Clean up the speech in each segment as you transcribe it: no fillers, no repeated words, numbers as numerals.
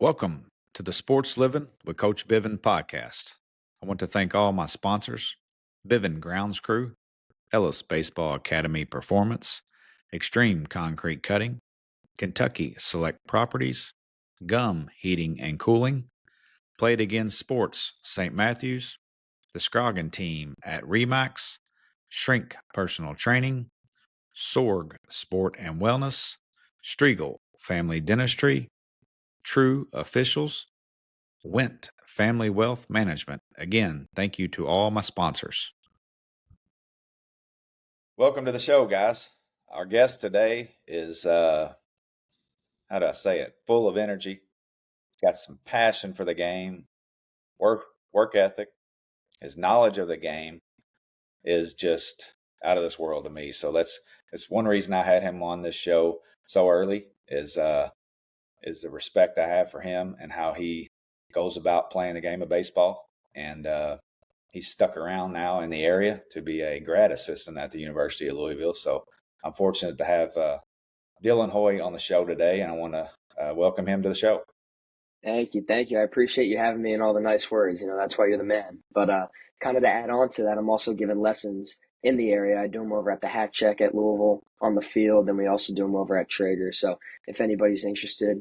Welcome to the Sports Living with Coach Biven podcast. I want to thank all my sponsors, Biven Grounds Crew, Ellis Baseball Academy Performance, Extreme Concrete Cutting, Kentucky Select Properties, Gum Heating and Cooling, Played Again Sports St. Matthews, the Scroggin team at Remax, Shrink Personal Training, Sorg Sport and Wellness, Striegel Family Dentistry, True Officials, Went Family Wealth Management. Again, thank you to all my sponsors. Welcome to the show, guys. Our guest today is, how do I say it, full of energy. Got some passion for the game, work ethic. His knowledge of the game is just out of this world to me. So that's one reason I had him on this show so early is the respect I have for him and how he goes about playing the game of baseball. And he's stuck around now in the area to be a grad assistant at the University of Louisville. So I'm fortunate to have DylanConnorHoy on the show today, and I want to welcome him to the show. Thank you. I appreciate you having me and all the nice words. That's why you're the man. But kind of to add on to that, I'm also giving lessons in the area. I do them over at the Hat Check at Louisville on the field, and we also do them over at Trader. So if anybody's interested,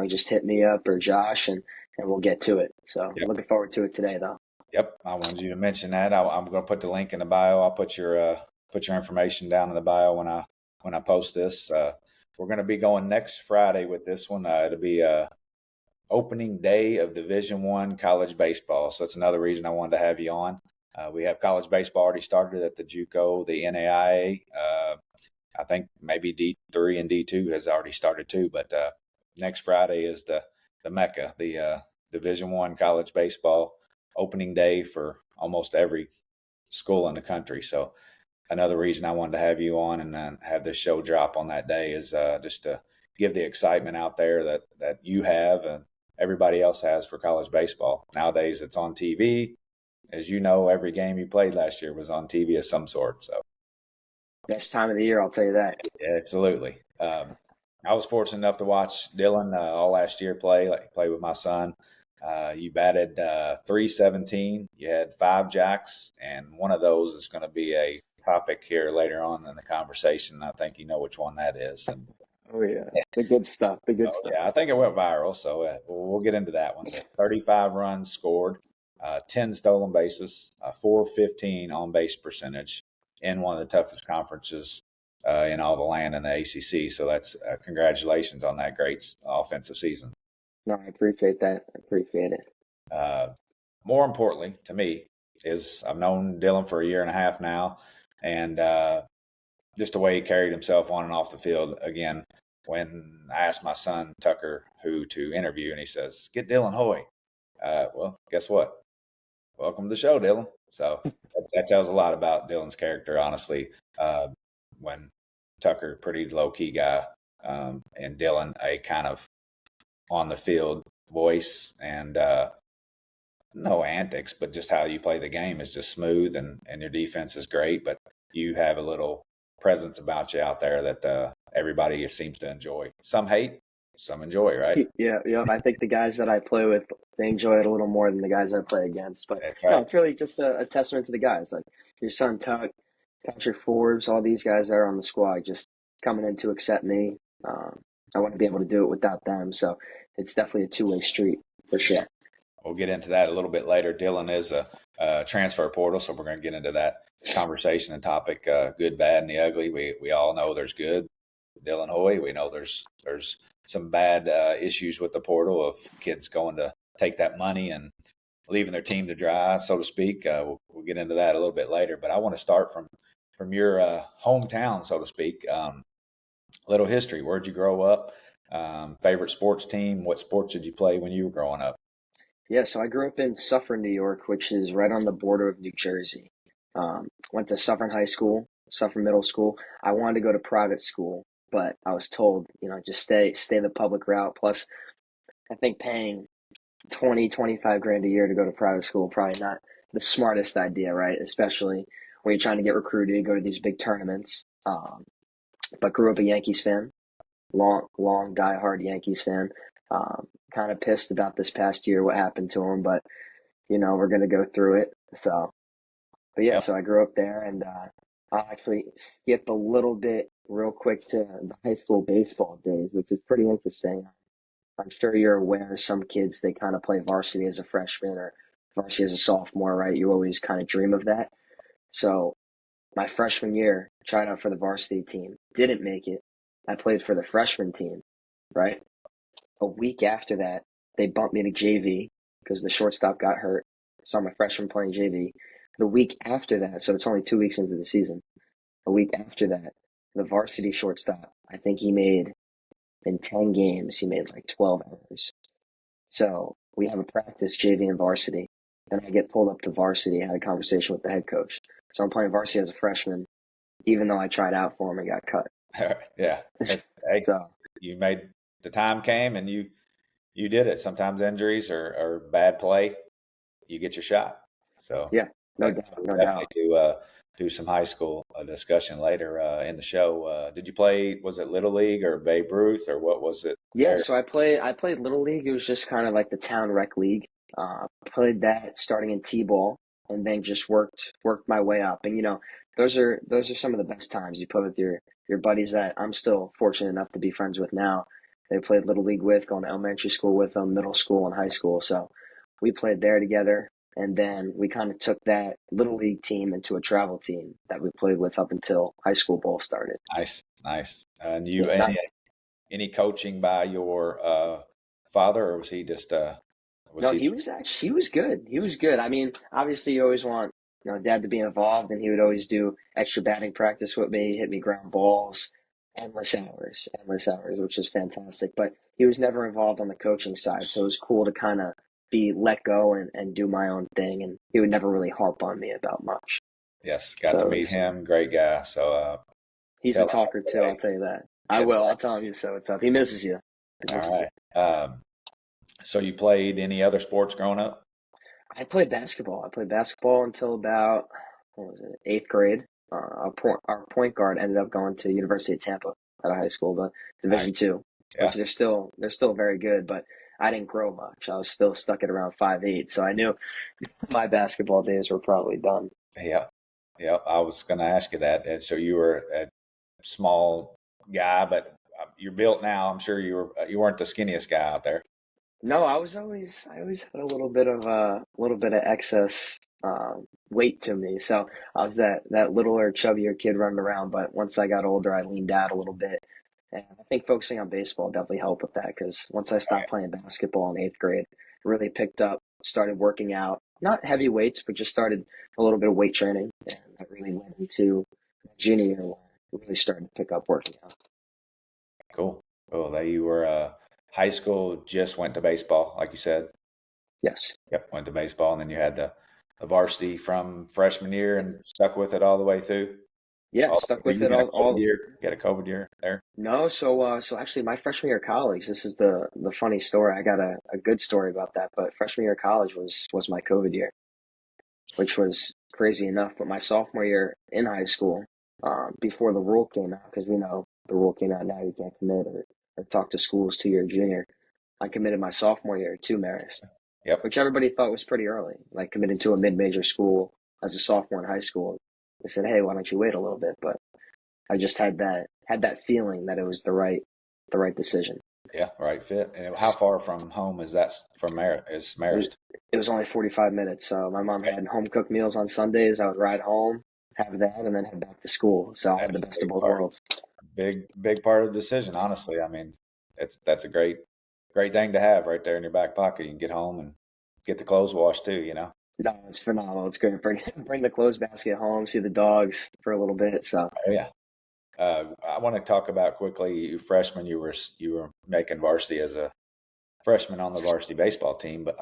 just hit me up or Josh, and we'll get to it. So Yep. Looking forward to it today, though. Yep, I wanted you to mention that. I'm going to put the link in the bio. I'll put your information down in the bio when I post this. We're going to be going next Friday with this one. It'll be opening day of Division I college baseball. So that's another reason I wanted to have you on. We have college baseball already started at the JUCO, the NAIA. I think maybe D3 and D2 has already started too. But next Friday is the Mecca, the Division I college baseball opening day for almost every school in the country. So another reason I wanted to have you on and then have this show drop on that day is just to give the excitement out there that you have and everybody else has for college baseball. Nowadays it's on TV. As you know, every game you played last year was on TV of some sort. So Best time of the year, I'll tell you that. Yeah, absolutely. I was fortunate enough to watch Dylan all last year play with my son. You batted .317. You had 5 jacks, and one of those is going to be a topic here later on in the conversation. I think you know which one that is. Oh, yeah. The good stuff. Stuff. Yeah, I think it went viral, so we'll get into that one. 35 runs scored, 10 stolen bases, 415 on-base percentage in one of the toughest conferences in all the land in the ACC. So that's congratulations on that great offensive season. No, I appreciate that. I appreciate it. More importantly to me is I've known Dylan for a year and a half now, and just the way he carried himself on and off the field. Again, when I asked my son Tucker who to interview, and he says, "Get DylanConnorHoy." Well, guess what? Welcome to the show, Dylan. So that tells a lot about Dylan's character, honestly. When Tucker, pretty low key guy, and Dylan, a kind of on the field voice, and no antics, but just how you play the game is just smooth, and your defense is great, but you have a little presence about you out there that everybody seems to enjoy. Some hate, some enjoy, right? Yeah. I think the guys that I play with, they enjoy it a little more than the guys I play against. But That's right. No, it's really just a testament to the guys. Like your son Tuck, Patrick Forbes, all these guys that are on the squad just coming in to accept me. I wouldn't be able to do it without them. So it's definitely a two-way street for sure. We'll get into that a little bit later. Dylan is a transfer portal, so we're going to get into that conversation and topic, good, bad, and the ugly. We all know there's good. DylanConnorHoy, we know there's some bad issues with the portal of kids going to take that money and leaving their team to dry, so to speak. We'll get into that a little bit later, but I want to start from your hometown, so to speak. Little history. Where'd you grow up? Favorite sports team? What sports did you play when you were growing up? Yeah, so I grew up in Suffern, New York, which is right on the border of New Jersey. Went to Suffern High School, Suffern Middle School. I wanted to go to private school, but I was told, just stay the public route. Plus, I think paying 25 grand a year to go to private school, probably not the smartest idea, right? Especially when you're trying to get recruited to go to these big tournaments. But grew up a Yankees fan, long diehard Yankees fan. Kind of pissed about this past year, what happened to him, but we're gonna go through it. So, but yeah, Yep. so I grew up there, and I'll actually skip a little bit real quick to the high school baseball days, which is pretty interesting. I'm sure you're aware some kids they kind of play varsity as a freshman or varsity as a sophomore, right? You always kind of dream of that. So my freshman year, tried out for the varsity team, didn't make it. I played for the freshman team, right? A week after that, they bumped me to JV because the shortstop got hurt. So I'm a freshman playing JV. The week after that, so it's only 2 weeks into the season. A week after that, the varsity shortstop, I think he made in 10 games, he made like 12 errors. So we have a practice JV and varsity. Then I get pulled up to varsity. I had a conversation with the head coach. So I'm playing varsity as a freshman, even though I tried out for him and got cut. Yeah. Hey, So you made the time came and you did it. Sometimes injuries or bad play, you get your shot. So yeah, no that doubt, we'll no definitely doubt. do some high school discussion later in the show. Did you play? Was it Little League or Babe Ruth or what was it Yeah, there? so I played Little League. It was just kind of like the town rec league. Played that starting in T-ball and then just worked my way up. And those are some of the best times you play with your buddies that I'm still fortunate enough to be friends with now. They played Little League with, going to elementary school with them, middle school and high school. So we played there together. And then we kind of took that Little League team into a travel team that we played with up until high school ball started. Nice, nice. And you Yeah, any coaching by your father, or was he just was no, he? he was good. He was good. I mean, obviously you always want, dad to be involved and he would always do extra batting practice with me, hit me ground balls, endless hours, which is fantastic. But he was never involved on the coaching side. So it was cool to kind of be let go and do my own thing. And he would never really harp on me about much. Yes, got to So meet him. Great guy. So he's a tell him I talker said, too, hey, I'll tell you that. I it's will. I'll tell him you so what's up. He misses you. He all misses you. right. So you played any other sports growing up? I played basketball. I played basketball until about what was it, eighth grade. Our point guard ended up going to University of Tampa out of high school, but Nice. Division II, which Yeah. they're still very good, but I didn't grow much. I was still stuck at around 5'8", so I knew my basketball days were probably done. Yeah. Yeah. I was going to ask you that. And so you were a small guy, but you're built now. I'm sure you weren't the skinniest guy out there. No, I always had a little bit of excess weight to me. So I was that littler, chubbier kid running around. But once I got older, I leaned out a little bit, and I think focusing on baseball definitely helped with that. Because once I stopped playing basketball in eighth grade, really picked up, started working out, not heavy weights, but just started a little bit of weight training, and that really led into my junior year where I really started to pick up working out. Cool. Well, that you were high school, just went to baseball, like you said. Yes, Yep. Went to baseball. And then you had the varsity from freshman year and stuck with it all the way through. yeah, All, stuck were with you it in a COVID all. year? You had a COVID year there? No, so actually my freshman year of college, this is the funny story. I got a good story about that, but freshman year of college was my COVID year, which was crazy enough. But my sophomore year in high school, before the rule came out, because we know the rule came out now you can't commit or talk to schools to your junior. I committed my sophomore year to Marist, Yep. which everybody thought was pretty early, like committing to a mid-major school as a sophomore in high school. They said, "Hey, why don't you wait a little bit?" But I just had that feeling that it was the right decision. Yeah. Right fit. And how far from home is that from is It, Marist? it was only 45 minutes. So my mom Okay. had home cooked meals on Sundays. I would ride home, have that, and then head back to school. So I had That's the a best of big both part. worlds. Big part of the decision, honestly. I mean, that's a great thing to have right there in your back pocket. You can get home and get the clothes washed too, you know. No, it's phenomenal. It's great. Bring the clothes basket home, see the dogs for a little bit. So Oh yeah. I want to talk about quickly. You freshman, you were making varsity as a freshman on the varsity baseball team, but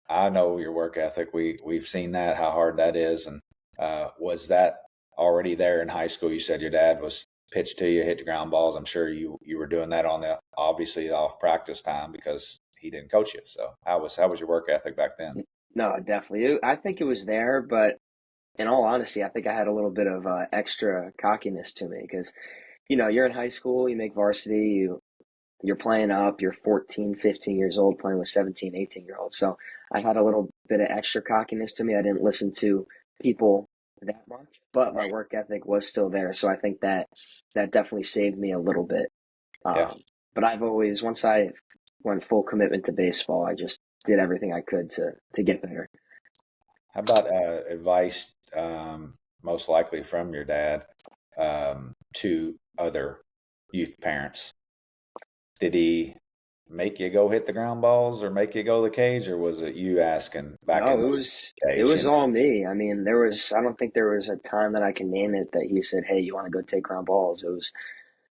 I know your work ethic. We've seen that how hard that is, and was that already there in high school? You said your dad was pitched to you, hit the ground balls. I'm sure you were doing that on the obviously off practice time because he didn't coach you. So how was your work ethic back then? no, definitely. I think it was there, but in all honesty, I think I had a little bit of extra cockiness to me because you're in high school, you make varsity, you're playing up, you're 14, 15 years old playing with 17, 18-year-olds. So I had a little bit of extra cockiness to me. I didn't listen to people that much, but my work ethic was still there. So I think that definitely saved me a little bit. Yeah. But I've always, once I went full commitment to baseball, I just did everything I could to get better. How about advice, most likely from your dad, to other youth parents? Did he make you go hit the ground balls or make you go to the cage, or was it you asking back No, in the it cage? was all me. I mean, I don't think there was a time that I can name it that he said, "Hey, you want to go take ground balls?" It was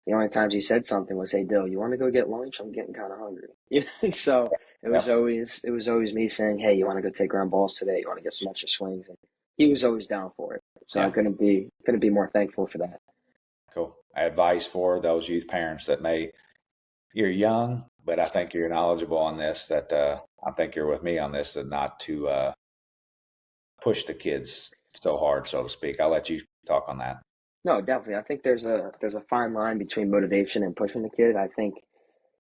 the only times he said something was, "Hey, Dill, you want to go get lunch? I'm getting kind of hungry." So Yep. it was always me saying, "Hey, you want to go take ground balls today? You want to get some extra swings?" And he was always down for it. So I Yeah. couldn't be more thankful for that. Cool. Advice for those youth parents that you're young, but I think you're knowledgeable on this, that I think you're with me on this, that not to push the kids so hard, so to speak. I'll let you talk on that. No, definitely. I think there's a fine line between motivation and pushing the kid. I think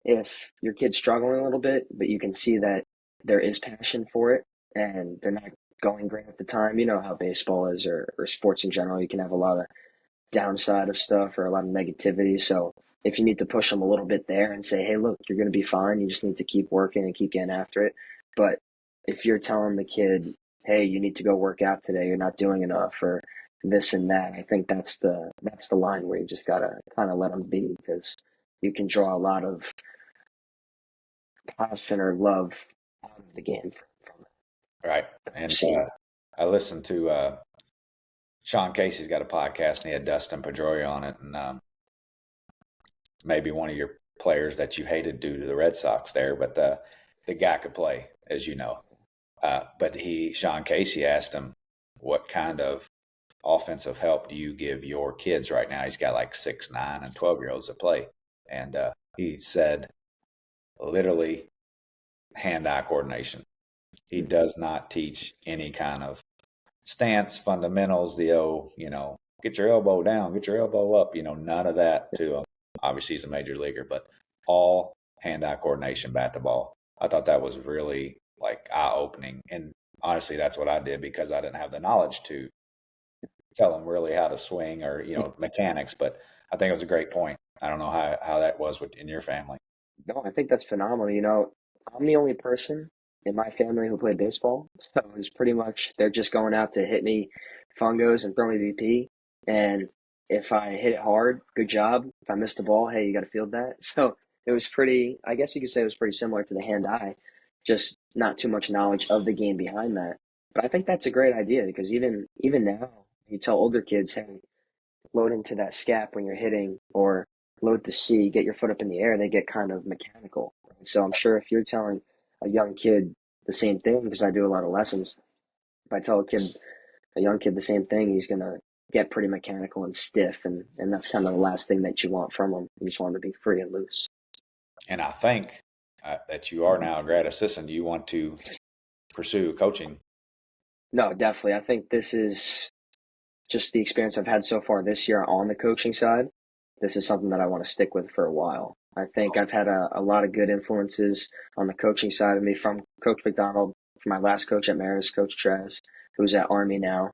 if your kid's struggling a little bit, but you can see that there is passion for it and they're not going great at the time, you know how baseball is or sports in general. You can have a lot of downside of stuff or a lot of negativity. So if you need to push them a little bit there and say, hey, look, you're going to be fine. You just need to keep working and keep getting after it. But if you're telling the kid, hey, you need to go work out today, you're not doing enough or this and that, I think that's the line where you just gotta kind of let them be because you can draw a lot of passion or love out of the game from Right. it. I've And seen. I listened to Sean Casey's got a podcast and he had Dustin Pedroia on it. And maybe one of your players that you hated due to the Red Sox there, but the guy could play, as you know. But Sean Casey asked him, what kind of offensive help do you give your kids right now? He's got like 6, 9, and 12-year-olds that play. And he said, literally, hand-eye coordination. He does not teach any kind of stance, fundamentals, get your elbow down, get your elbow up, none of that to him. Obviously, he's a major leaguer, but all hand-eye coordination, bat to ball. I thought that was really like eye-opening. And honestly, that's what I did because I didn't have the knowledge to tell him really how to swing or, mechanics. But I think it was a great point. I don't know how that was in your family. No, I think that's phenomenal. I'm the only person in my family who played baseball. So it's pretty much they're just going out to hit me fungos and throw me BP. And if I hit it hard, good job. If I missed the ball, hey, you got to field that. So it was I guess you could say it was pretty similar to the hand eye, just not too much knowledge of the game behind that. But I think that's a great idea because even now, you tell older kids, hey, load into that scap when you're hitting or load to C, get your foot up in the air, they get kind of mechanical. Right? So I'm sure if you're telling a young kid the same thing, because I do a lot of lessons, if I tell a young kid the same thing, he's gonna get pretty mechanical and stiff, and that's kind of the last thing that you want from him. You just want him to be free and loose. And I think that you are now a grad assistant. You want to pursue coaching. No, definitely. I think this is just the experience I've had so far this year on the coaching side. This is something that I want to stick with for a while. I think I've had a lot of good influences on the coaching side of me from Coach McDonald, from my last coach at Marist, Coach Trez, who's at Army now.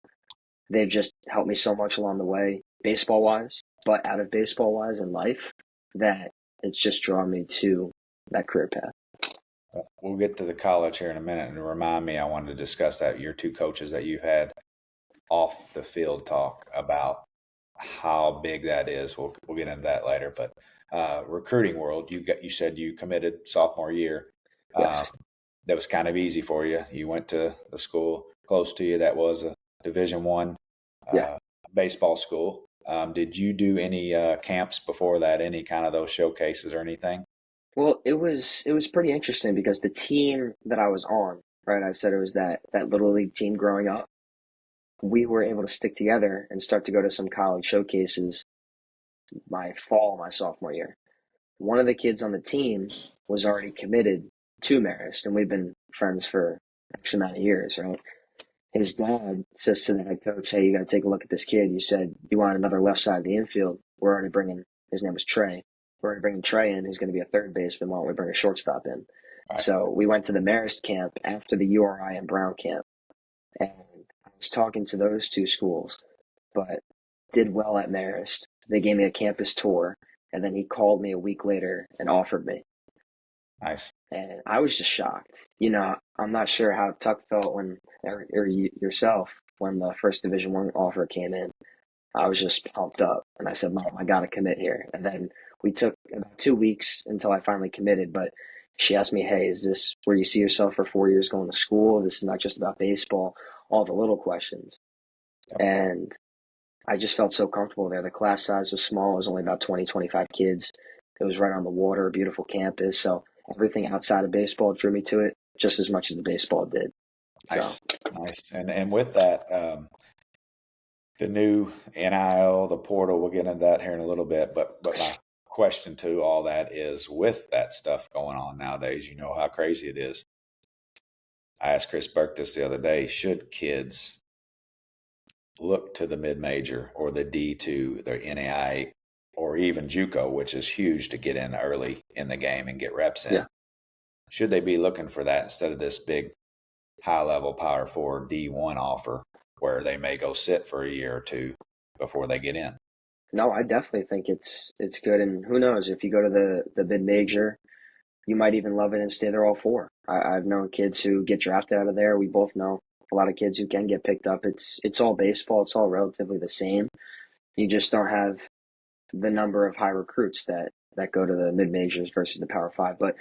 They've just helped me so much along the way, baseball wise, but out of baseball wise in life, that it's just drawn me to that career path. We'll get to the college here in a minute, and remind me, I wanted to discuss that your two coaches that you had off the field talk about how big that is. We'll get into that later. But recruiting world, you said you committed sophomore year. Um, Yes. that was kind of easy for you. You went to the school close to you that was a Division I Yeah. baseball school. Did you do any camps before that? Any kind of those showcases or anything? Well, it was pretty interesting because the team that I was on, right? I said it was that little league team growing up. We were able to stick together and start to go to some college showcases my sophomore year. One of the kids on the team was already committed to Marist, and we've been friends for X amount of years, right? His dad says to the head coach, hey, you got to take a look at this kid. You said you want another left side of the infield. We're already bringing, his name was Trey. we're going to bring Trey in, who's going to be a third baseman. Why don't we bring a shortstop in? Right. So we went to the Marist camp after the URI and Brown camp, and I was talking to those two schools, but did well at Marist. They gave me a campus tour, and then he called me a week later and offered me. Nice. And I was just shocked. I'm not sure how Tuck felt or yourself, when the first Division I offer came in. I was just pumped up, and I said, "Mom, I got to commit here." And then we took about 2 weeks until I finally committed. But she asked me, "Hey, is this where you see yourself for 4 years going to school? This is not just about baseball." All the little questions. Yep. And I just felt so comfortable there. The class size was small. It was only about 20, 25 kids. It was right on the water, a beautiful campus. So everything outside of baseball drew me to it just as much as the baseball did. Nice. Nice. And with that, the new NIL, the portal, we'll get into that here in a little bit. But my question to all that is, with that stuff going on nowadays, you know how crazy it is. I asked Chris Burke this the other day, should kids look to the mid-major or the D2, their NAI, or even JUCO, which is huge to get in early in the game and get reps in? Yeah. Should they be looking for that instead of this big high-level Power 4 D1 offer where they may go sit for a year or two before they get in? No, I definitely think it's good. And who knows, if you go to the mid-major, you might even love it and stay there all four. I've known kids who get drafted out of there. We both know a lot of kids who can get picked up. It's all baseball. It's all relatively the same. You just don't have the number of high recruits that go to the mid majors versus the Power Five. But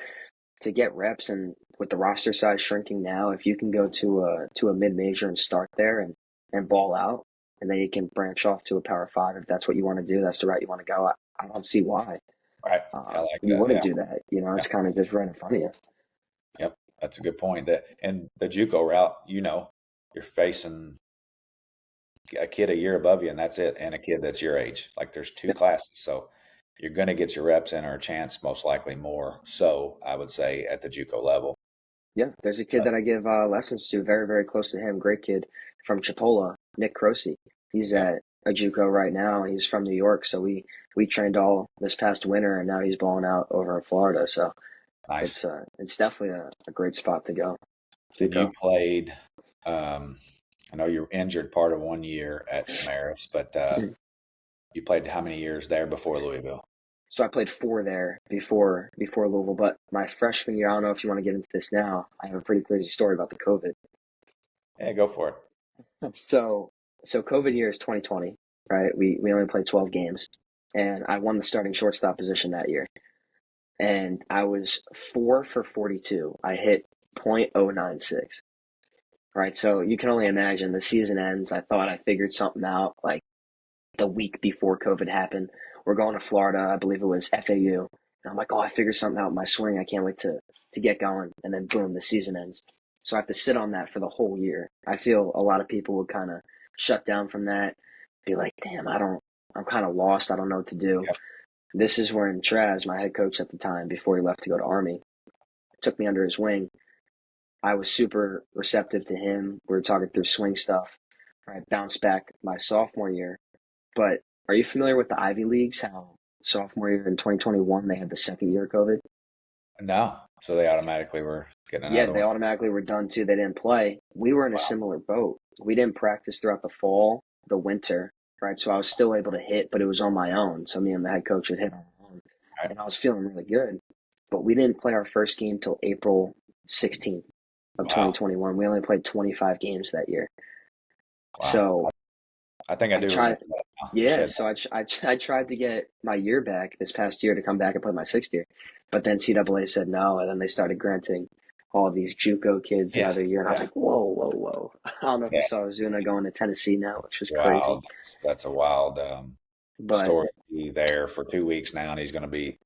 to get reps, and with the roster size shrinking now, if you can go to a mid major and start there and ball out, and then you can branch off to a Power Five if that's what you want to do. That's the route you want to go. I don't see why. Right. I like You that. wouldn't Yeah. do that. It's kind of just right in front of you. Yep. That's a good point. And the JUCO route, you're facing a kid a year above you, and that's it, and a kid that's your age. Like, there's two classes, so you're going to get your reps in, or a chance, most likely more. So I would say at the JUCO level. Yeah, there's a kid that I give lessons to, very, very close to him. Great kid from Chipola, Nick Croce. He's Yeah. at a JUCO right now. He's from New York, so we trained all this past winter, and now he's balling out over in Florida. So Nice. it's definitely a great spot to go. And JUCO. you played, I know you were injured part of 1 year at Marist, but you played how many years there before Louisville? So I played 4 there before Louisville, but my freshman year, I don't know if you want to get into this now. I have a pretty crazy story about the COVID. Yeah, go for it. So COVID year is 2020, right? We only played 12 games, and I won the starting shortstop position that year. And I was 4 for 42. I hit .096. Right, so you can only imagine the season ends. I thought I figured something out like the week before COVID happened. We're going to Florida. I believe it was FAU. And I'm like, oh, I figured something out with my swing. I can't wait to get going. And then boom, the season ends. So I have to sit on that for the whole year. I feel a lot of people would kind of shut down from that, be like, damn, I'm kind of lost. I don't know what to do. Yep. This is when Traz, my head coach at the time, before he left to go to Army, took me under his wing. I was super receptive to him. We were talking through swing stuff. I bounced back my sophomore year. But are you familiar with the Ivy Leagues? How sophomore year in 2021, they had the second year of COVID? No. So they automatically were getting Yeah, another they one. automatically were done too. They didn't play. We were in a Wow. similar boat. We didn't practice throughout the fall, the winter, right? So I was still able to hit, but it was on my own. So me and the head coach would hit on our own. Right. And I was feeling really good. But we didn't play our first game till April 16th of Wow. 2021. We only played 25 games that year. Wow. So I think I do tried, remember that now. You yeah. said So I tried to get my year back this past year to come back and play my 6th year, but then CAA said no, and then they started granting all these JUCO kids the Yeah. other year, and I was Yeah. like, whoa, whoa, whoa! I don't know if you Yeah. saw Zuna going to Tennessee now, which was crazy, Wow. That's a wild but story. Be there for 2 weeks now, and he's going to be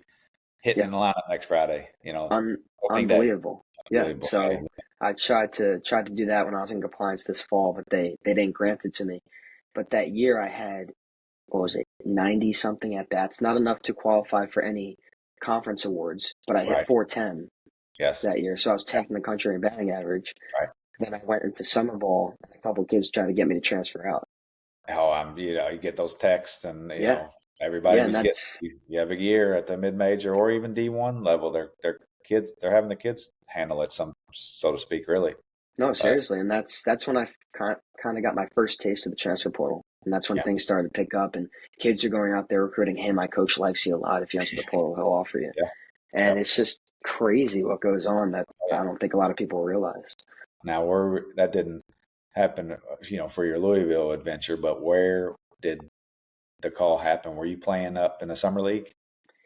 hitting yeah, in the lineup next Friday. Opening day. unbelievable. Yeah. Unbelievable. So I tried to do that when I was in compliance this fall, but they didn't grant it to me. But that year I had, what was it, 90 something at bats. Not enough to qualify for any conference awards, but I hit Right. 410 Yes. that year. So I was Yeah. 10th in the country in batting average. Right. Then I went into summer ball, and a couple kids tried to get me to transfer out. Oh, You get those texts, and Yeah, everybody yeah, and was getting. that's You have a year at the mid major or even D1 level. They're kids. They're having the kids handle it, so to speak. Really, no, uh, seriously, and that's when I kind of got my first taste of the transfer portal, and that's when yeah, things started to pick up, and kids are going out there recruiting. Hey, my coach likes you a lot. If you enter the portal, he'll offer you, yeah, and yep, it's just crazy what goes on that yeah. I don't think a lot of people realize. Now, that didn't happen, for your Louisville adventure, but where did the call happen? Were you playing up in the summer league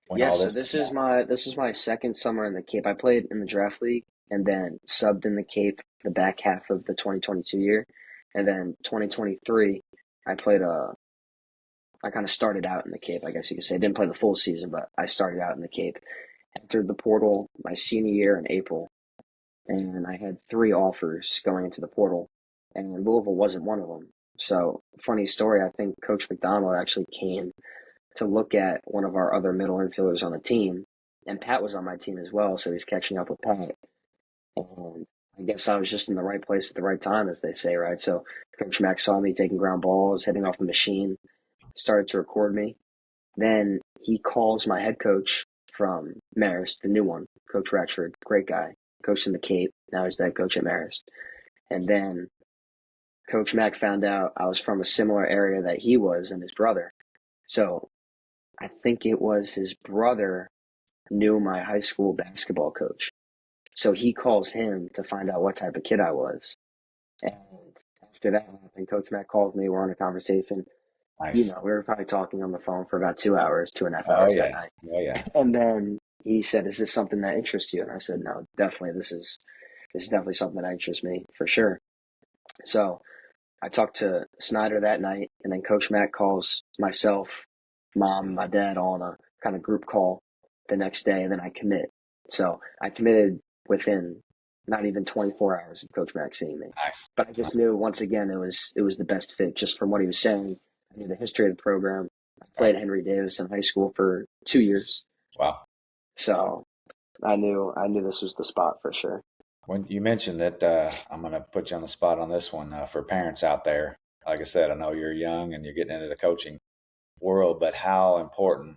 when Yeah, all so this? this is my second summer in the Cape. I played in the draft league and then subbed in the Cape the back half of the 2022 year, and then 2023 I played I kind of started out in the Cape, I guess you could say. I didn't play the full season, but I started out in the Cape. Entered the portal my senior year in April, and I had three offers going into the portal, and Louisville wasn't one of them. So, funny story, I think Coach McDonald actually came to look at one of our other middle infielders on the team, and Pat was on my team as well, so he's catching up with Pat. And I guess I was just in the right place at the right time, as they say, right? So Coach Mack saw me taking ground balls, hitting off the machine, started to record me. Then he calls my head coach from Marist, the new one, Coach Ratchford, great guy, coached in the Cape. Now he's the head coach at Marist. And then Coach Mack found out I was from a similar area that he was and his brother. So I think it was his brother knew my high school basketball coach. So he calls him to find out what type of kid I was. And after that happened, Coach Matt called me. We're on a conversation. Nice. We were probably talking on the phone for about 2 hours, 2.5 hours Oh that yeah. night. Oh yeah. And then he said, "Is this something that interests you?" And I said, "No, definitely. This is definitely something that interests me for sure." So I talked to Snyder that night, and then Coach Matt calls myself, mom, my dad all on a kind of group call the next day, and then I commit. So I committed within not even 24 hours of Coach Mack seeing me. Nice. But I just Nice. knew once again it was the best fit just from what he was saying. I knew the history of the program. I Right. played at Henry Davis in high school for 2 years, Wow. so I knew this was the spot for sure. When you mentioned that, I'm going to put you on the spot on this one for parents out there. Like I said, I know you're young and you're getting into the coaching world, but how important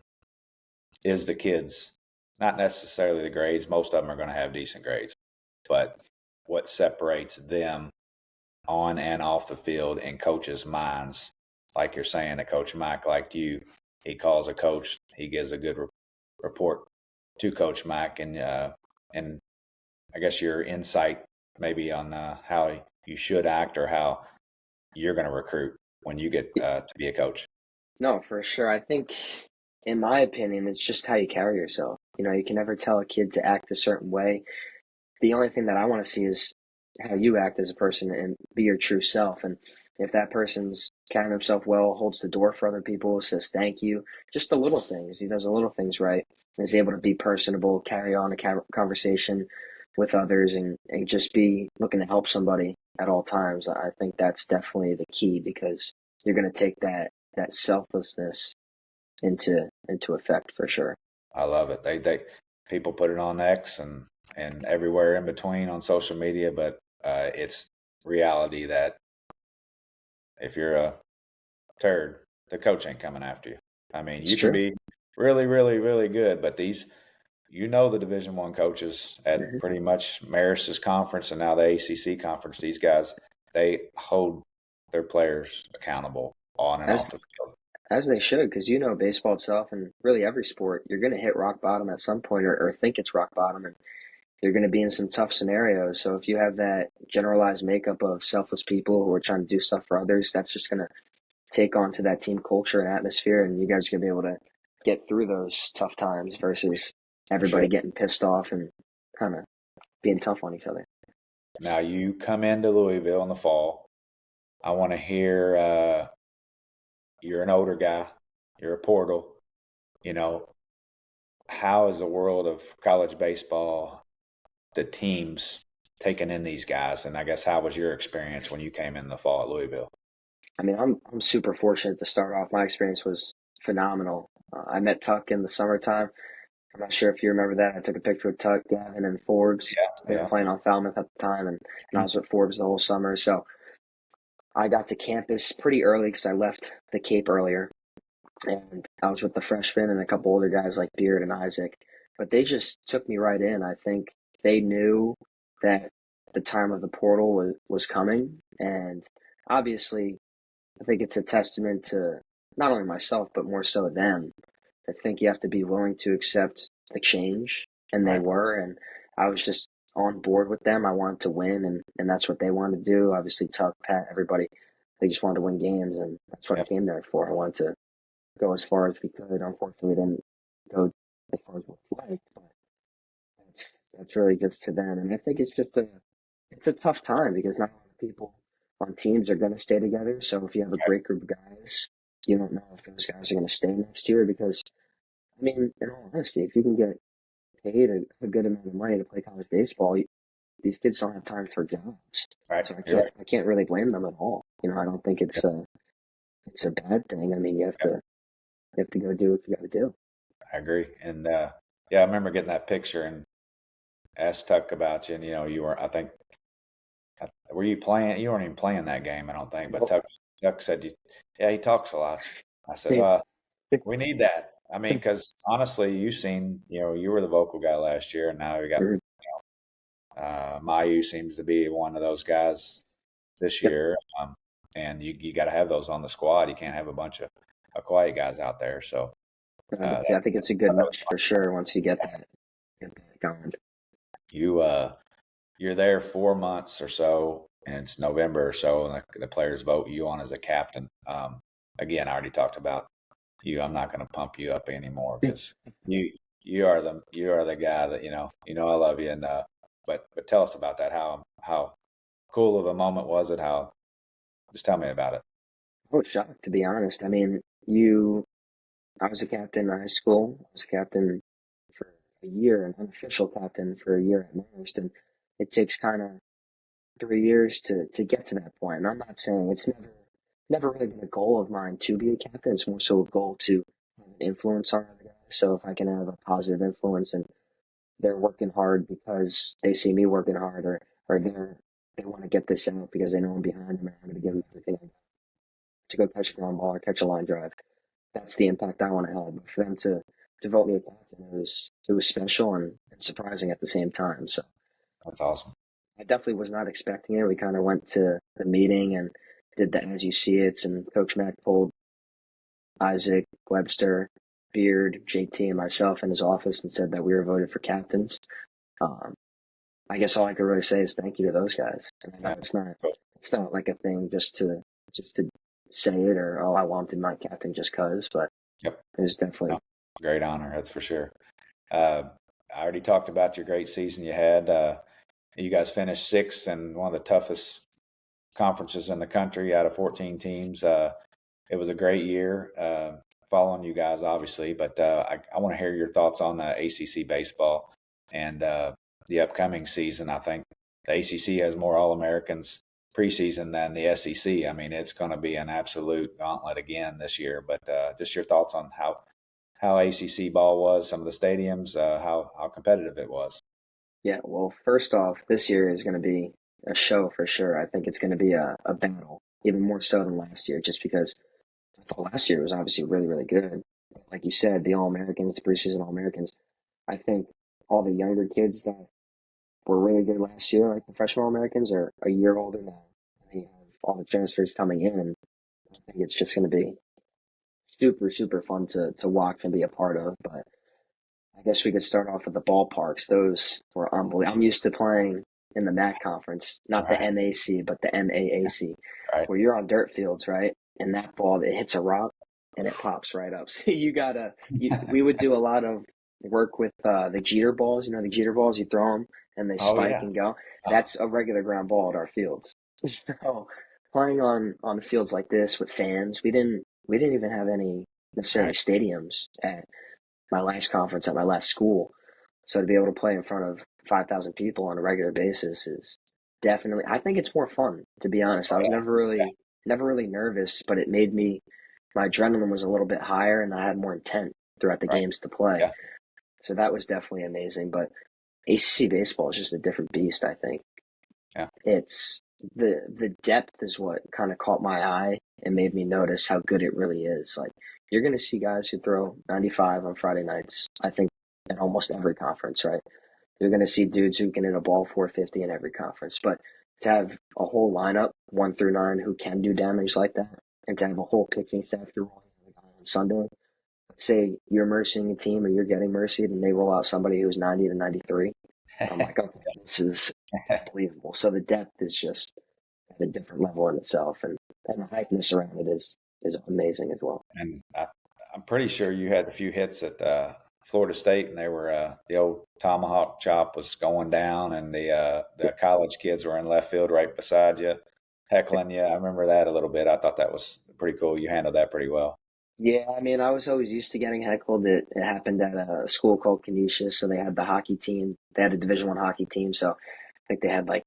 is the kids? Not necessarily the grades. Most of them are going to have decent grades, but what separates them on and off the field in coaches' minds? Like you're saying, a Coach Mike like you, he calls a coach, he gives a good report to Coach Mike, and I guess your insight maybe on how you should act or how you're going to recruit when you get to be a coach. No, for sure. I think, in my opinion, it's just how you carry yourself. You can never tell a kid to act a certain way. The only thing that I want to see is how you act as a person and be your true self. And if that person's carrying himself well, holds the door for other people, says thank you, just the little things. He does the little things right, and is able to be personable, carry on a conversation with others, and just be looking to help somebody at all times. I think that's definitely the key because you're going to take that selflessness into effect for sure. I love it. They people put it on X and everywhere in between on social media, but it's reality that if you're a turd, the coach ain't coming after you. I mean, It's you can true. be really, really, really good, but the Division I coaches at Hmm. pretty much Marist's conference and now the ACC conference. These guys, they hold their players accountable on and off As the field. As they should, because baseball itself and really every sport, you're going to hit rock bottom at some point or think it's rock bottom, and you're going to be in some tough scenarios. So if you have that generalized makeup of selfless people who are trying to do stuff for others, that's just going to take on to that team culture and atmosphere, and you guys are going to be able to get through those tough times versus For sure. everybody getting pissed off and kind of being tough on each other. Now you come into Louisville in the fall. I want to hear you're an older guy, you're a portal. You know, how is the world of college baseball, the teams taking in these guys? And I guess how was your experience when you came in the fall at Louisville? I mean, I'm super fortunate to start off. My experience was phenomenal. I met Tuck in the summertime. I'm not sure if you remember that. I took a picture with Tuck, Gavin, and Forbes. Yeah, They were yeah. playing on Falmouth at the time, and I was with Forbes the whole summer. So I got to campus pretty early because I left the Cape earlier, and I was with the freshmen and a couple older guys like Beard and Isaac, but they just took me right in. I think they knew that the time of the portal was coming, and obviously, I think it's a testament to not only myself but more so them. I think you have to be willing to accept the change, and they Right. were, and I was just on board with them. I wanted to win, and that's what they wanted to do. Obviously, Tuck, Pat, everybody, they just wanted to win games, and that's what I Yep. came there for. I wanted to go as far as we could. Unfortunately, we didn't go as far as we would like, but that's really just to them. And I think it's a tough time because not a lot of people on teams are going to stay together. So if you have a great group of guys, you don't know if those guys are going to stay next year because I mean, in all honesty, if you can get paid a good amount of money to play college baseball, these kids don't have time for jobs. Right. So You're right. I can't really blame them at all. I don't think it's a bad thing. I mean, you have to go do what you got to do. I agree. And yeah, I remember getting that picture and asked Tuck about you. And you were, I think, were you playing? You weren't even playing that game, I don't think. But Nope. Tuck said, yeah, he talks a lot. I said, Yeah. well, we need that. I mean, because honestly, you've seen, you were the vocal guy last year, and now you got Mhm. Mayu seems to be one of those guys this Yep. year. And you got to have those on the squad. You can't have a bunch of quiet guys out there. So I think it's a good mix for sure once you get that going. you you're there 4 months or so, and it's November or so, and the players vote you on as a captain. Again, I already talked about you. I'm not going to pump you up anymore because you you are the guy that I love you. And but tell us about that. How cool of a moment was it? How just tell me about it. I was shocked, to be honest. I mean, I was a captain in high school. I was a captain for a year, an unofficial captain for a year at Marist, and it takes kind of 3 years to get to that point. And I'm not saying it's never really been a goal of mine to be a captain. It's more so a goal to have an influence on other guys. So if I can have a positive influence and they're working hard because they see me working hard, or they want to get this out because they know I'm behind them and I'm going to give them everything I got to go catch a ground ball or catch a line drive. That's the impact I want to have. But for them to vote me a captain, it was special and surprising at the same time. So That's awesome. I definitely was not expecting it. We kind of went to the meeting and did the as you see it, and Coach Mack pulled Isaac, Webster, Beard, JT, and myself in his office and said that we were voted for captains. Um, I guess all I could really say is thank you to those guys. And I know Yeah. it's not like a thing just to say it or I wanted my captain just cause, but Yep. it was definitely Great honor, that's for sure. Uh, I already talked about your great season you had. You guys finished sixth in one of the toughest conferences in the country out of 14 teams. It was a great year following you guys, obviously, but I want to hear your thoughts on the ACC baseball and the upcoming season. I think the ACC has more All-Americans preseason than the SEC. I mean, it's going to be an absolute gauntlet again this year, but just your thoughts on how ACC ball was, some of the stadiums, how competitive it was. yeah. Well, first off, this year is going to be a show for sure. I think it's going to be a battle, even more so than last year, just because I thought last year was obviously really, really good. Like you said, the All Americans, the preseason All Americans. I think all the younger kids that were really good last year, like the freshman All Americans, are a year older now. And you have all the transfers coming in. I think it's just going to be super, super fun to watch and be a part of. But I guess we could start off with the ballparks. Those were unbelievable. I'm used to playing in the MAC conference, not the Right, MAC, but the MAAC, right. where you're on dirt fields, right? And that ball, it hits a rock and it pops right up. So we would do a lot of work with the Jeter balls. You know, the Jeter balls, you throw them and they Oh spike yeah. and go. Oh, That's a regular ground ball at our fields. So playing on fields like this with fans, we didn't even have any necessarily right. stadiums at my last conference at my last school. So to be able to play in front of 5,000 people on a regular basis is definitely, I think it's more fun, to be honest. I Oh was yeah. never really nervous, but it made me, my adrenaline was a little bit higher and I had more intent throughout the Right. games to play. Yeah. So that was definitely amazing. But ACC baseball is just a different beast, I think. Yeah. It's the depth is what kind of caught my eye and made me notice how good it really is. Like you're going to see guys who throw 95 on Friday nights. I think in almost every conference, right? You're going to see dudes who can hit a ball 450 in every conference. But to have a whole lineup 1 through 9 who can do damage like that, and to have a whole pitching staff through on Sunday. Let's say you're mercying a team or you're getting mercied, and they roll out somebody who's 90 to 93. I'm like, okay, this is unbelievable. So the depth is just at a different level in itself, and the hypeness around it is amazing as well. And I'm pretty sure you had a few hits at Florida State, and they were the old tomahawk chop was going down, and the college kids were in left field right beside you, heckling you. I remember that a little bit. I thought that was pretty cool. You handled that pretty well. Yeah, I mean, I was always used to getting heckled. It happened at a school called Canisius, so they had the hockey team. They had a Division 1 hockey team, so I think they had like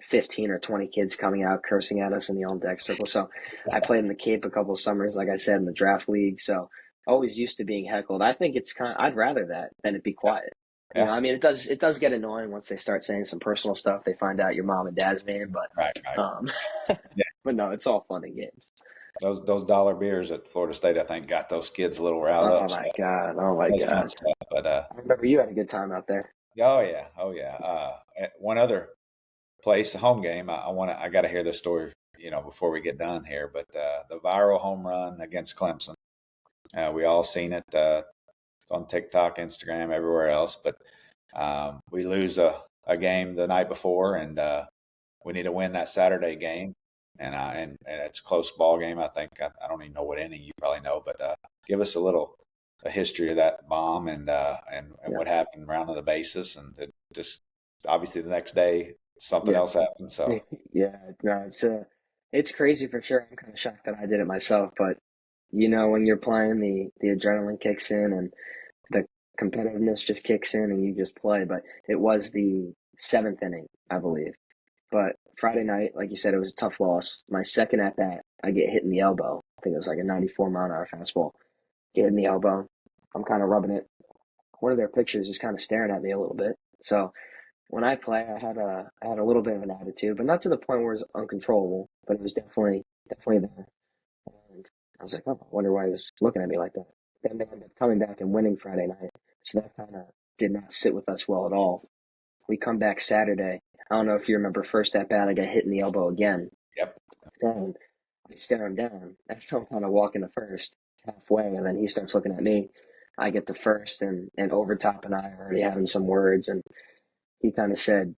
15 or 20 kids coming out cursing at us in the on deck circle. So I played in the Cape a couple of summers, like I said, in the draft league. So always used to being heckled. I think it's I'd rather that than it be Yeah, quiet. You know, yeah, I mean, it does get annoying once they start saying some personal stuff. They find out your mom and dad's name, right, right. um, Yeah, but no, it's all fun and games. those dollar beers at Florida State, I think, got those kids a little riled Oh up. So my God. Oh my that was fun God. stuff. But I remember you had a good time out there. oh yeah, oh yeah. One other place, the home game. I got to hear this story, before we get done here. But the viral home run against Clemson, we all seen it. It's on TikTok, Instagram, everywhere else. But we lose a game the night before, and we need to win that Saturday game. And it's a close ball game. I think I don't even know what inning, you probably know, but give us a history of that bomb and Yeah. what happened around the bases, and it just obviously the next day something Yeah. else happened. So Yeah. No, it's crazy for sure. I'm kind of shocked that I did it myself, but you know, when you're playing, the adrenaline kicks in and the competitiveness just kicks in and you just play. But it was the seventh inning, I believe. But Friday night, like you said, it was a tough loss. My second at bat, I get hit in the elbow. I think it was like a 94-mile-an-hour fastball. Get in the elbow. I'm kind of rubbing it. One of their pitchers is kind of staring at me a little bit. So when I play, I had a little bit of an attitude, but not to the point where it was uncontrollable. But it was definitely there. And I was like, oh, I wonder why he was looking at me like that. Then they ended up coming back and winning Friday night. So that kind of did not sit with us well at all. We come back Saturday. I don't know if you remember first at bat, I got hit in the elbow again. yep, And I stare him down. After I'm kind of walking to first halfway, and then he starts looking at me. I get to first, and Overtop and I are already having some words. And he kind of said,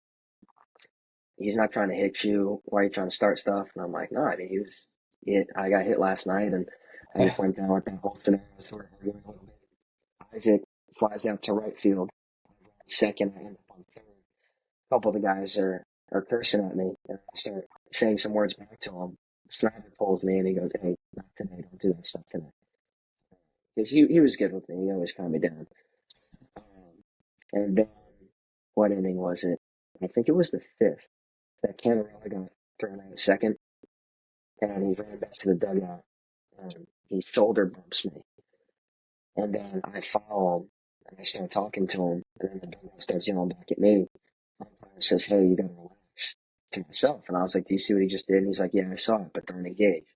he's not trying to hit you. Why are you trying to start stuff? And I'm like, no, I mean, I got hit last night, and I just went down with that whole scenario. So we're arguing a little bit. Isaac flies out to right field. Second, I end up on third. A couple of the guys are cursing at me, and I start saying some words back to him. Snyder pulls me, and he goes, "Hey, not today. Don't do that stuff today." Because he was good with me. He always calmed me down. And then, what inning was it? I think it was the fifth that Camarella got thrown out at second, and he ran back to the dugout, and he shoulder bumps me. And then I follow him, and I start talking to him, and then the dugout starts yelling back at me. Umpire says, "Hey, you gotta relax." To myself, and I was like, "Do you see what he just did?" And he's like, "Yeah, I saw it, but don't engage."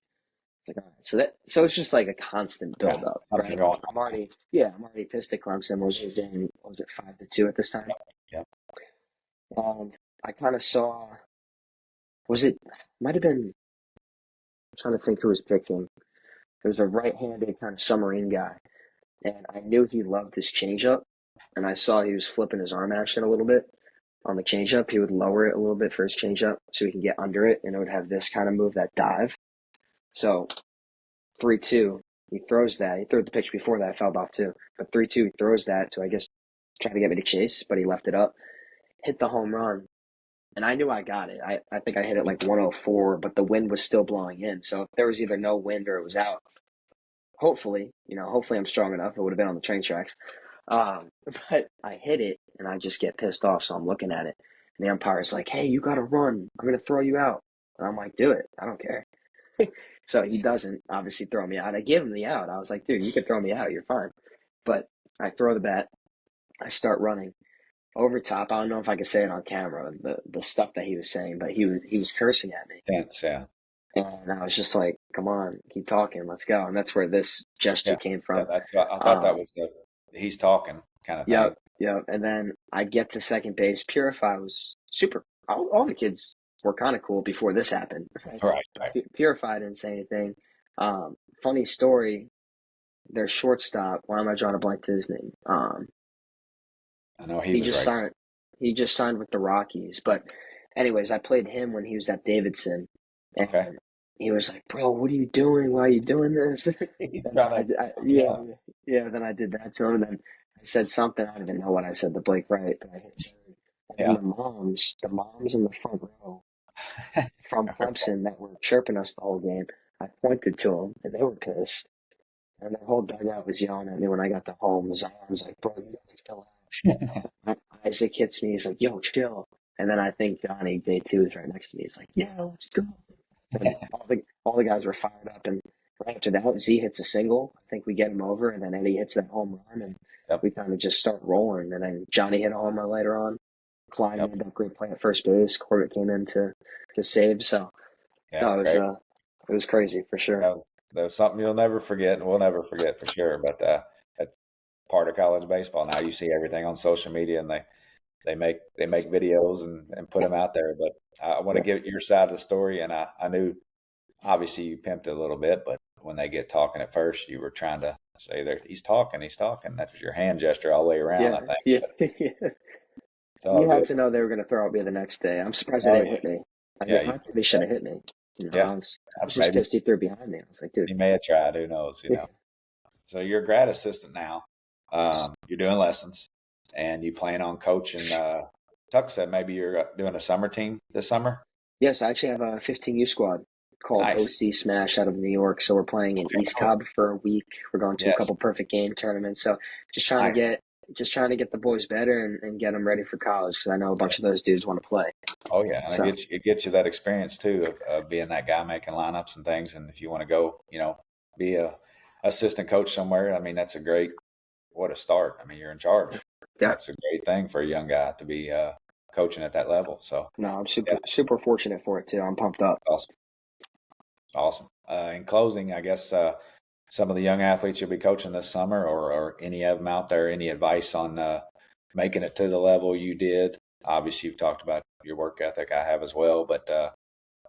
It's like, all right, so it's just like a constant yeah, build up, something right? going on. I'm already pissed at Clemson. Was it 5-2 at this time? Yep. And I kind of saw, was it might have been, I'm trying to think who was pitching. It was a right-handed kind of submarine guy, and I knew he loved his changeup, and I saw he was flipping his arm action a little bit on the changeup. He would lower it a little bit for his changeup so he can get under it, and it would have this kind of move, that dive. So 3-2, he throws that. He threw the pitch before that, fouled off too. But 3-2, he throws that to, I guess, try to get me to chase, but he left it up. Hit the home run, and I knew I got it. I think I hit it like 104, but the wind was still blowing in. So if there was either no wind or it was out, hopefully I'm strong enough. It would have been on the train tracks. But I hit it, and I just get pissed off, so I'm looking at it. And the umpire's like, "Hey, you got to run. I'm going to throw you out." And I'm like, "Do it. I don't care." So he doesn't obviously throw me out. I give him the out. I was like, "Dude, you can throw me out. You're fine." But I throw the bat. I start running. over top. I don't know if I can say it on camera, the stuff that he was saying, but he was cursing at me. Tense, yeah. And I was just like, come on, keep talking, let's go. And that's where this gesture Yeah. came Yeah, from. I thought that was the he's talking kind of thing. Yep, yep. And then I get to second base. Purify was super. All the kids were kind of cool before this happened. Right? Right, right. Purify didn't say anything. Funny story. Their shortstop. Why am I drawing a blank to his name? I know he He was just right. signed. He just signed with the Rockies. But, anyways, I played him when he was at Davidson, Okay. and he was like, "Bro, what are you doing? Why are you doing this?" He's And trying to yeah, yeah. yeah. Then I did that to him, and then I said something. I don't even know what I said to Blake Wright, but I hit third. And then Yeah. the moms in the front row from Clemson that were chirping us the whole game, I pointed to them, and they were pissed. And the whole dugout was yelling at me when I got to home. Zion's like, "Bro, you gotta chill out." Isaac hits me. He's like, "Yo, chill." And then I think Johnny Day two is right next to me. He's like, "Yeah, let's go." And all the guys were fired up. And right after that, Z hits a single. I think we get him over, and then Eddie hits that home run, and Yep. we kind of just start rolling. And then Johnny hit a home run later on. Clyde Yep. made that great play at first base. Corbett came in to save. So Yeah. no, Great. it was crazy for sure. That was something you'll never forget, and we'll never forget for sure. But that's part of college baseball. Now you see everything on social media, and they make videos and put them out there. But I want to Yeah, give your side of the story, and I knew obviously you pimped it a little bit, but when they get talking at first, you were trying to say there he's talking, he's talking. That was your hand gesture all the way around, yeah, I think. yeah. But Yeah. it's all You had good. to know they were going to throw at me the next day. I'm surprised they Oh didn't yeah, hit me. I yeah. mean, I think they should have hit me. Yeah. I was just Maybe pissed he threw behind me. I was like, dude, he may have tried. Who knows? yeah. So you're a grad assistant now. You're doing lessons, and you plan on coaching. Tuck said maybe you're doing a summer team this summer. Yes, I actually have a 15U squad called Nice. OC Smash out of New York. So we're playing in Okay. East Cool. Cobb for a week. We're going to a Yes. couple perfect game tournaments. So just trying to Nice. get the boys better and get them ready for college because I know a bunch of those dudes want to play. Oh yeah, and So it gets you that experience too of being that guy making lineups and things. And if you want to go, be a assistant coach somewhere, I mean that's a great what a start. I mean you're in charge. yeah, That's a great thing for a young guy to be coaching at that level. So no, I'm yeah, super fortunate for it too. I'm pumped up. awesome, awesome. In closing, I guess some of the young athletes you'll be coaching this summer, or any of them out there, any advice on making it to the level you did? Obviously, you've talked about your work ethic. I have as well, but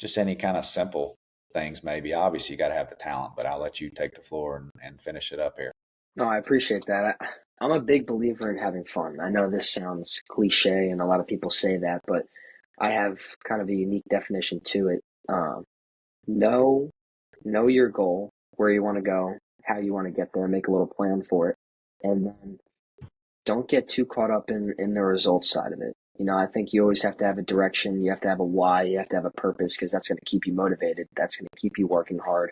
just any kind of simple things, maybe. Obviously, you got to have the talent, but I'll let you take the floor and finish it up here. No, I appreciate that. I'm a big believer in having fun. I know this sounds cliche and a lot of people say that, but I have kind of a unique definition to it. Know, know your goal, where you want to go, how you want to get there, make a little plan for it, and then don't get too caught up in the results side of it. I think you always have to have a direction, you have to have a why, you have to have a purpose because that's going to keep you motivated. That's going to keep you working hard.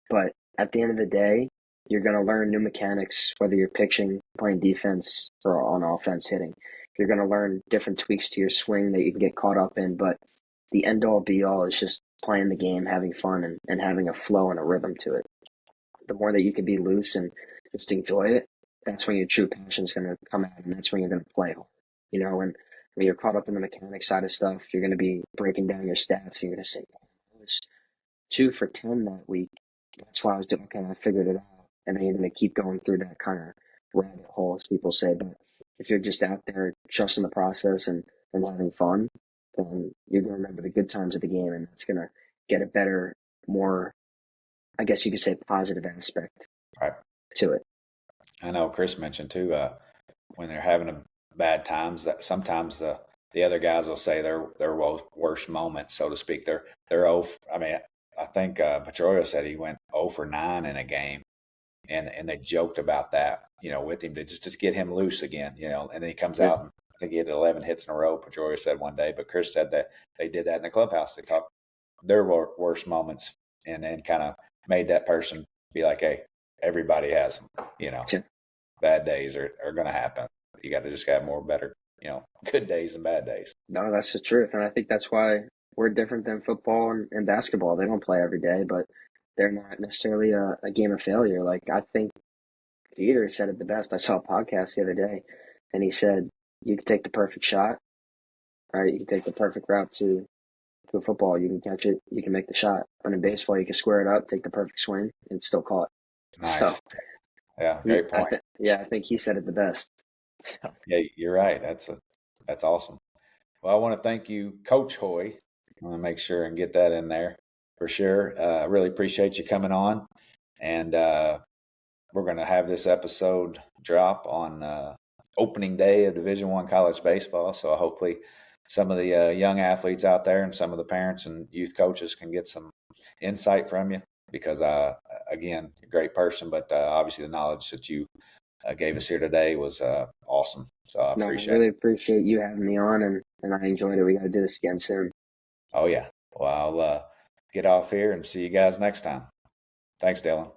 But at the end of the day, you're going to learn new mechanics, whether you're pitching, playing defense, or on offense hitting. You're going to learn different tweaks to your swing that you can get caught up in. But the end all be all is just playing the game, having fun, and having a flow and a rhythm to it. The more that you can be loose and just enjoy it, that's when your true passion is going to come out, and that's when you're going to play hard. And when you're caught up in the mechanic side of stuff, you're going to be breaking down your stats, and you're going to say, "I was 2 for 10 that week. That's why I was doing. Okay, I figured it out." And then you're going to keep going through that kind of rabbit hole, as people say. But if you're just out there trusting the process and having fun, then you're going to remember the good times of the game, and that's going to get a better, more, I guess you could say, positive aspect Right. to it. I know Chris mentioned too, when they're having a bad times, that sometimes the other guys will say their worst moments, so to speak. They're I mean, I think Pedroia said he went 0 for 9 in a game, and they joked about that, with him to just get him loose again, and then he comes Yeah. out and I think he had 11 hits in a row. Pedroia said one day, but Chris said that they did that in the clubhouse. They talked their worst moments and then kind of made that person be like, hey, everybody has them, Yeah. bad days are going to happen. You got to just have more better, good days and bad days. No, that's the truth. And I think that's why we're different than football and basketball. They don't play every day, but they're not necessarily a game of failure. Like, I think Peter said it the best. I saw a podcast the other day, and he said, you can take the perfect shot, right? You can take the perfect route to a football. You can catch it. You can make the shot. But in baseball, you can square it up, take the perfect swing, and still call it. So, Nice. Yeah, great point. yeah, I think he said it the best. So, Yeah, you're right. That's awesome. Well, I want to thank you, Coach Hoy. I want to make sure and get that in there for sure. I really appreciate you coming on, and we're going to have this episode drop on opening day of Division One college baseball. So hopefully, some of the young athletes out there and some of the parents and youth coaches can get some insight from you because, again, you're a great person, but obviously the knowledge that you gave us here today was awesome. So I no, I appreciate really it. appreciate you having me on, and I enjoyed it. We got to do this again soon. Oh, yeah. Well, I'll get off here and see you guys next time. Thanks, Dylan.